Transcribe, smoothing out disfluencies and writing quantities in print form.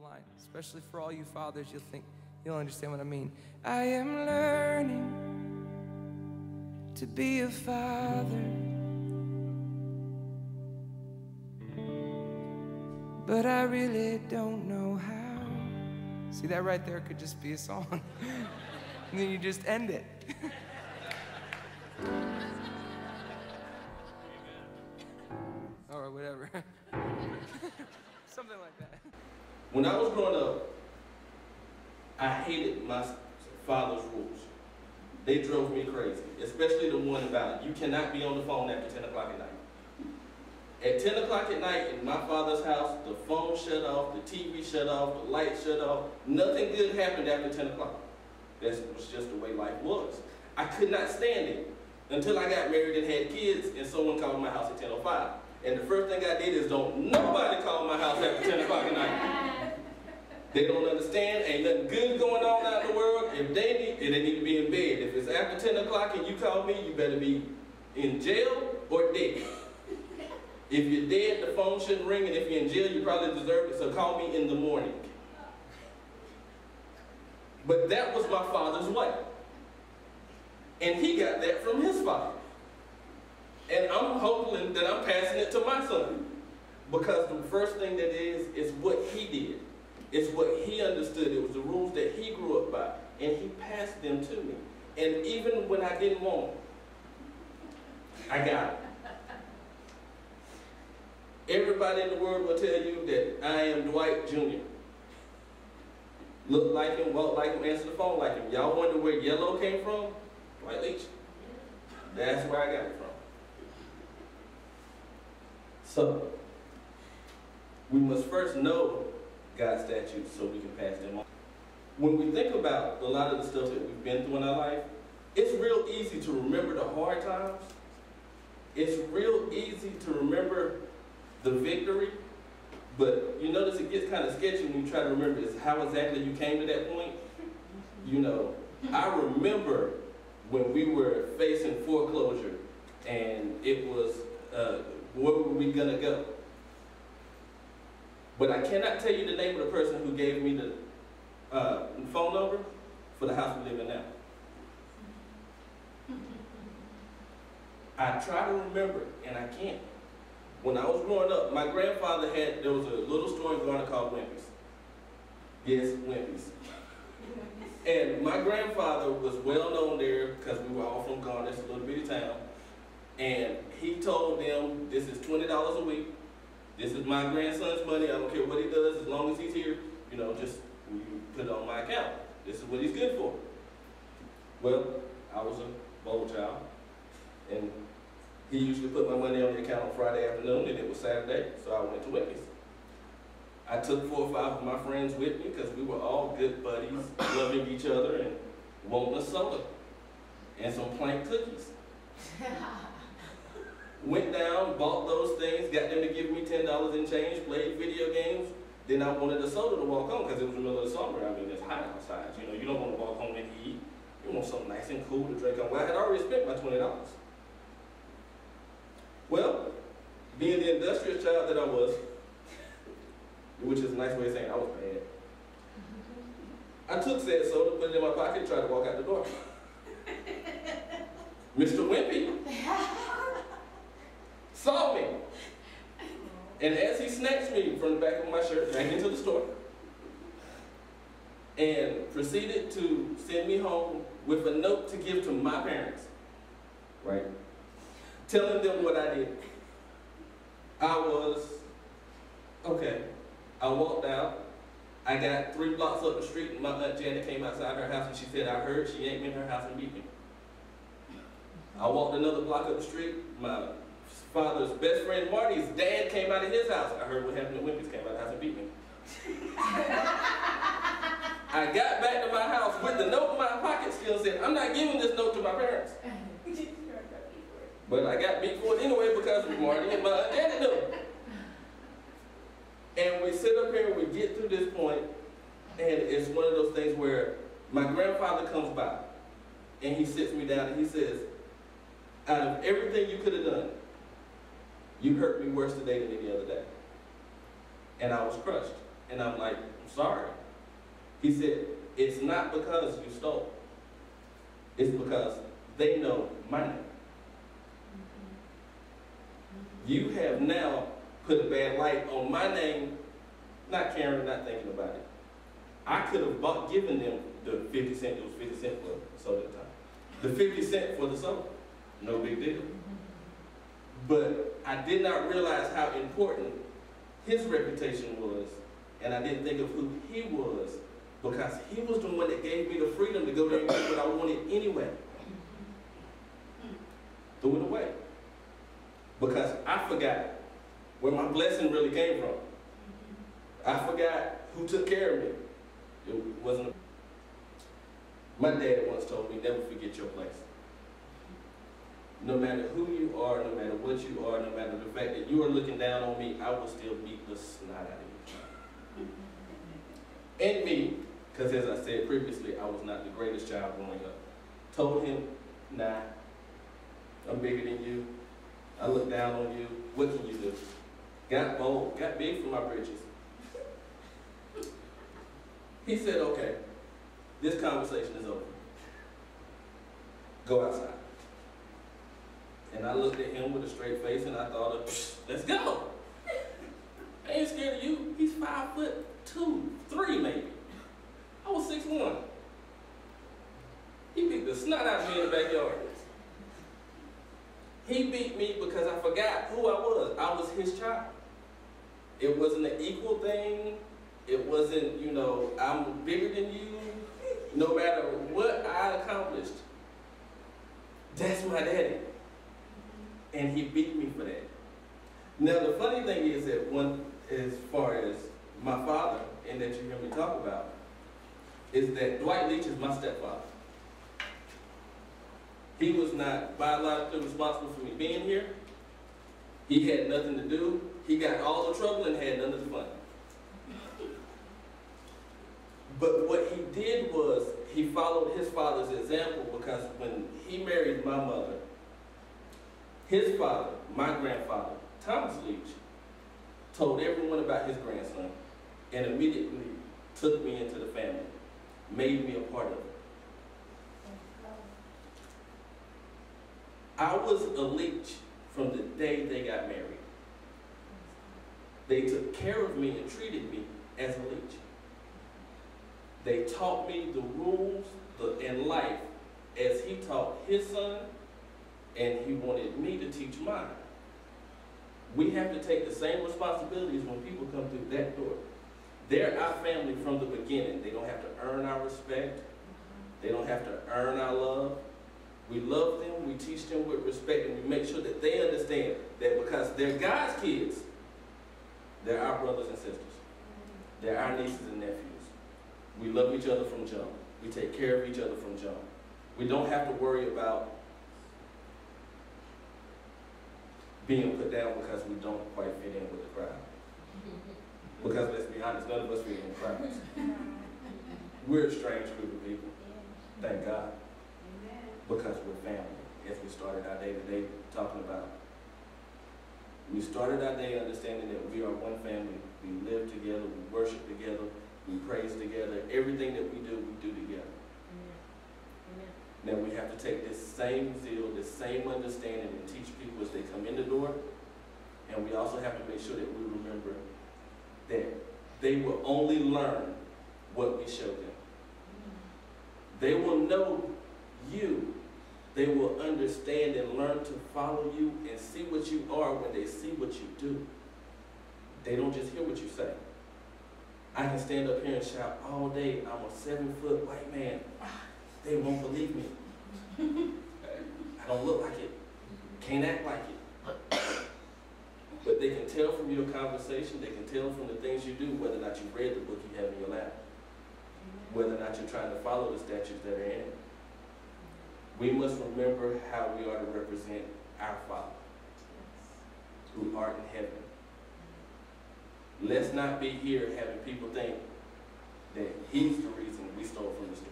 line, especially for all you fathers. You'll understand what I mean. I am learning to be a father, but I really don't know how. See, that right there could just be a song. And then you just end it. Or whatever. Something like that. When I was growing up, I hated my father's rules. They drove me crazy, especially the one about you cannot be on the phone after 10 o'clock at night. At 10 o'clock at night in my father's house, the phone shut off, the TV shut off, the lights shut off. Nothing good happened after 10 o'clock. That was just the way life was. I could not stand it until I got married and had kids and someone called my house at 10:05. And the first thing I did is don't nobody call my house after 10 o'clock at night. They don't understand, ain't nothing good going on out in the world. If they need to be in bed. If it's after 10 o'clock and you call me, you better be in jail or dead. If you're dead, the phone shouldn't ring, and if you're in jail, you probably deserve it, so call me in the morning. But that was my father's way. And he got that from his father. And I'm hoping that I'm passing it to my son. Because the first thing that is what he did. It's what he understood. It was the rules that he grew up by. And he passed them to me. And even when I didn't want them, I got it. Everybody in the world will tell you that I am Dwight Jr. Look like him, walk like him, answer the phone like him. Y'all wonder where yellow came from? Dwight Leach. That's where I got it from. So, we must first know God's statutes so we can pass them on. When we think about a lot of the stuff that we've been through in our life, it's real easy to remember the hard times. It's real easy to remember the victory, but you notice it gets kind of sketchy when you try to remember is how exactly you came to that point. You know, I remember when we were facing foreclosure and it was, where were we gonna go? But I cannot tell you the name of the person who gave me the phone number for the house we live in now. I try to remember, and I can't. When I was growing up, my grandfather there was a little store in Garner called Wimpy's. Yes, Wimpy's. And my grandfather was well known there because we were all from Garner, it's a little bitty town. And he told them, this is $20 a week. This is my grandson's money. I don't care what he does as long as he's here. You know, just you put it on my account. This is what he's good for. Well, I was a bold child. And he usually put my money on the account on Friday afternoon, and it was Saturday, so I went to Whitney's. I took 4 or 5 of my friends with me because we were all good buddies, loving each other and wanting a soda and some plank cookies. Went down, bought those things, got them to give me $10 in change, played video games. Then I wanted a soda to walk home because it was the middle of the summer. I mean, it's hot outside. You know, you don't want to walk home and eat. You want something nice and cool to drink on. Well, I had already spent my $20. Well, being the industrious child that I was, which is a nice way of saying I was bad, I took said soda, put it in my pocket, and tried to walk out the door. Mr. Wimpy saw me. And as he snatched me from the back of my shirt back into the store and proceeded to send me home with a note to give to my parents, right? Telling them what I did. Okay. I walked out. I got 3 blocks up the street and my Aunt Janet came outside her house and she said, I heard she ain't in her house and beat me. I walked another block up the street. My father's best friend Marty's dad came out of his house. I heard what happened to Wimpy's, came out of the house and beat me. I got back to my house with the note in my pocket still said, I'm not giving this note to my parents. But I got beat for it anyway because Marty and my Aunt Janet knew. And we sit up here and we get through this point, and it's one of those things where my grandfather comes by and he sits me down and he says, out of everything you could have done, you hurt me worse today than any other day. And I was crushed. And I'm like, I'm sorry. He said, it's not because you stole. It's because they know my name. You have now put a bad light on my name, not caring, not thinking about it. I could have given them the 50 cents. It was 50 cents for soda at the time. The 50 cents for the soda. No big deal. But I did not realize how important his reputation was, and I didn't think of who he was, because he was the one that gave me the freedom to go there and get what I wanted anyway. Threw it away. Because I forgot where my blessing really came from. I forgot who took care of me. It wasn't. My dad once told me, never forget your place. No matter who you are, no matter what you are, no matter the fact that you are looking down on me, I will still beat the snot out of you. And me, because as I said previously, I was not the greatest child growing up. Told him, nah, I'm bigger than you. I look down on you. What can you do? Got bold, got big for my britches. He said, okay, this conversation is over. Go outside. And I looked at him with a straight face and I thought, let's go. I ain't scared of you. He's 5'2", 3 maybe. I was 6'1". He beat the snot out of me in the backyard. He beat me because I forgot who I was. I was his child. It wasn't an equal thing. It wasn't, you know, I'm bigger than you. No matter what I accomplished. That's my daddy. And he beat me for that. Now the funny thing is that as far as my father, and that you hear me talk about, is that Dwight Leach is my stepfather. He was not biologically responsible for me being here. He had nothing to do. He got all the trouble and had none of the fun. But what he did was he followed his father's example, because when he married my mother, his father, my grandfather, Thomas Leach, told everyone about his grandson and immediately took me into the family, made me a part of it. I was a Leach from the day they got married. They took care of me and treated me as a Leach. They taught me the rules in life as he taught his son, and he wanted me to teach mine. We have to take the same responsibilities when people come through that door. They're our family from the beginning. They don't have to earn our respect. They don't have to earn our love. We love them, we teach them with respect, and we make sure that they understand that because they're God's kids, they're our brothers and sisters. They're our nieces and nephews. We love each other from jump. We take care of each other from jump. We don't have to worry about being put down because we don't quite fit in with the crowd. Because let's be honest, none of us fit in with crowds. We're a strange group of people. Thank God. Because we're family, as we started our day today talking about. We started our day understanding that we are one family. We live together, we worship together, we praise together. Everything that we do together. Amen. Now we have to take this same zeal, this same understanding and teach people as they come in the door. And we also have to make sure that we remember that they will only learn what we show them. They will know you. They will understand and learn to follow you and see what you are when they see what you do. They don't just hear what you say. I can stand up here and shout all day, I'm a 7-foot white man. They won't believe me. I don't look like it. Can't act like it. But they can tell from your conversation, they can tell from the things you do, whether or not you've read the book you have in your lap. Whether or not you're trying to follow the statutes that are in it. We must remember how we are to represent our Father, who art in heaven. Let's not be here having people think that he's the reason we stole from the store.